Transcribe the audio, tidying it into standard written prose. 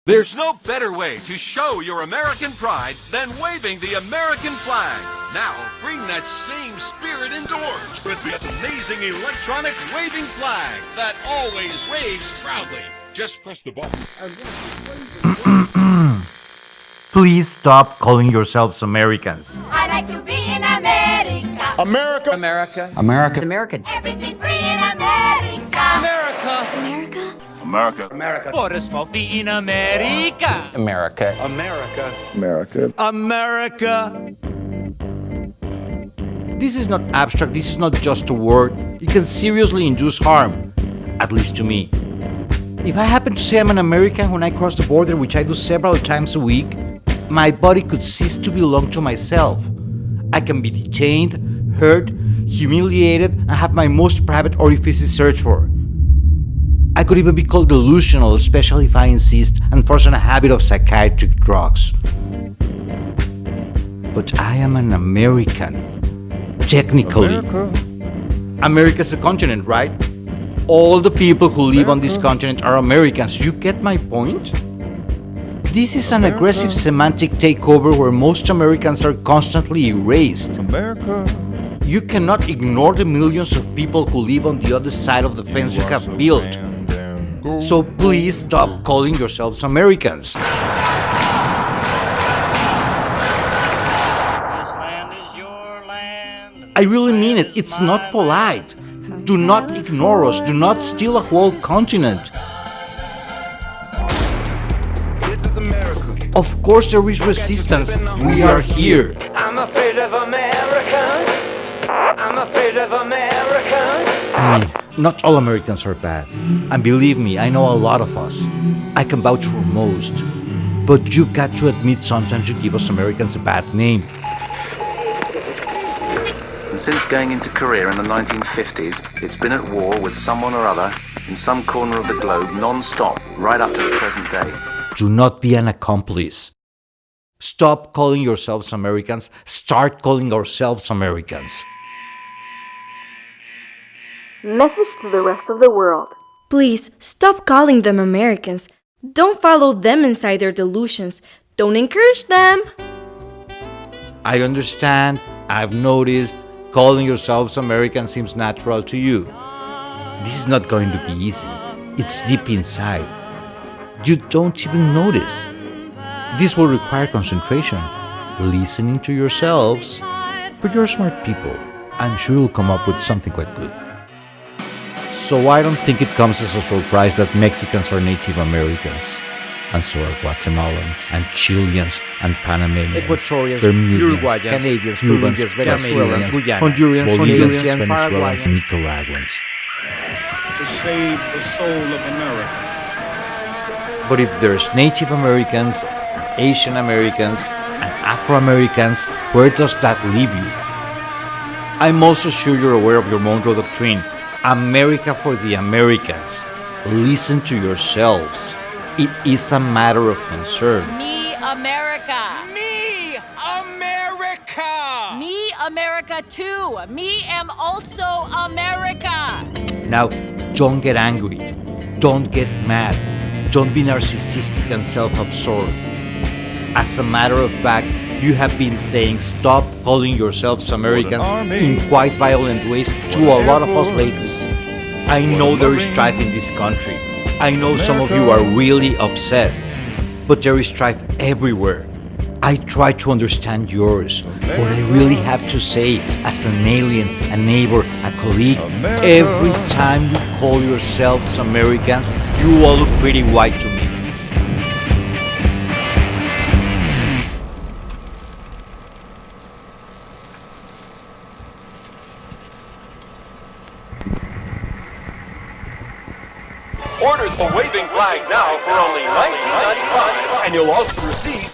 There's no better way to show your American pride than waving the American flag. Now, bring that same spirit indoors with the amazing electronic waving flag that always waves proudly. Just press the button and Please stop calling yourselves Americans. I like to be in America. America. America. America. American. Everything free in America. America. America. America. America. Por smokey in America. America. America. America. America. This is not abstract, this is not just a word. It can seriously induce harm, at least to me. If I happen to say I'm an American when I cross the border, which I do several times a week, my body could cease to belong to myself. I can be detained, hurt, humiliated, and have my most private orifices searched for. I could even be called delusional, especially if I insist and force on a habit of psychiatric drugs. But I am an American, technically. America's a continent, right? All the people who live on this continent are Americans. You get my point? This is an aggressive semantic takeover where most Americans are constantly erased. You cannot ignore the millions of people who live on the other side of the fence you have built. So please stop calling yourselves Americans. This land is your land. I really mean it. It's not polite. Do not ignore us. Do not steal a whole continent. This is America. Of course there is resistance. We are here. I'm afraid of Americans. I'm afraid of Americans. I mean, not all Americans are bad. And believe me, I know a lot of us. I can vouch for most. But you got to admit sometimes you give us Americans a bad name. And since going into Korea in the 1950s, it's been at war with someone or other in some corner of the globe non-stop, right up to the present day. Do not be an accomplice. Stop calling yourselves Americans. Start calling ourselves Americans. Message to the rest of the world. Please stop calling them Americans. Don't follow them inside their delusions. Don't encourage them. I understand. I've noticed. Calling yourselves American seems natural to you. This is not going to be easy. It's deep inside. You don't even notice. This will require concentration, listening to yourselves. But you're smart people. I'm sure you'll come up with something quite good. So I don't think it comes as a surprise that Mexicans are Native Americans. And so are Guatemalans, and Chileans, and Panamanians, Ecuadorians, Bermudians, Uruguayans, Canadians, Cubans, Cubans, Venezuelans, Venezuelans, Hondurans, Bolivians, Paraguayans, Venezuelans, and Nicaraguans. To save the soul of America. But if there's Native Americans, and Asian Americans, and Afro-Americans, where does that leave you? I'm also sure you're aware of your Monroe Doctrine. America for the Americans. Listen to yourselves. It is a matter of concern. Me, America. Me, America. Me, America too. Me am also America. Now, don't get angry. Don't get mad. Don't be narcissistic and self-absorbed. As a matter of fact, you have been saying stop calling yourselves Americans in quite violent ways to a lot of us lately. I know there is strife in this country. I know some of you are really upset, but there is strife everywhere. I try to understand yours, but I really have to say, as an alien, a neighbor, a colleague, every time you call yourselves Americans, you all look pretty white to me. Order the waving flag now for only $19.95, and you'll also receive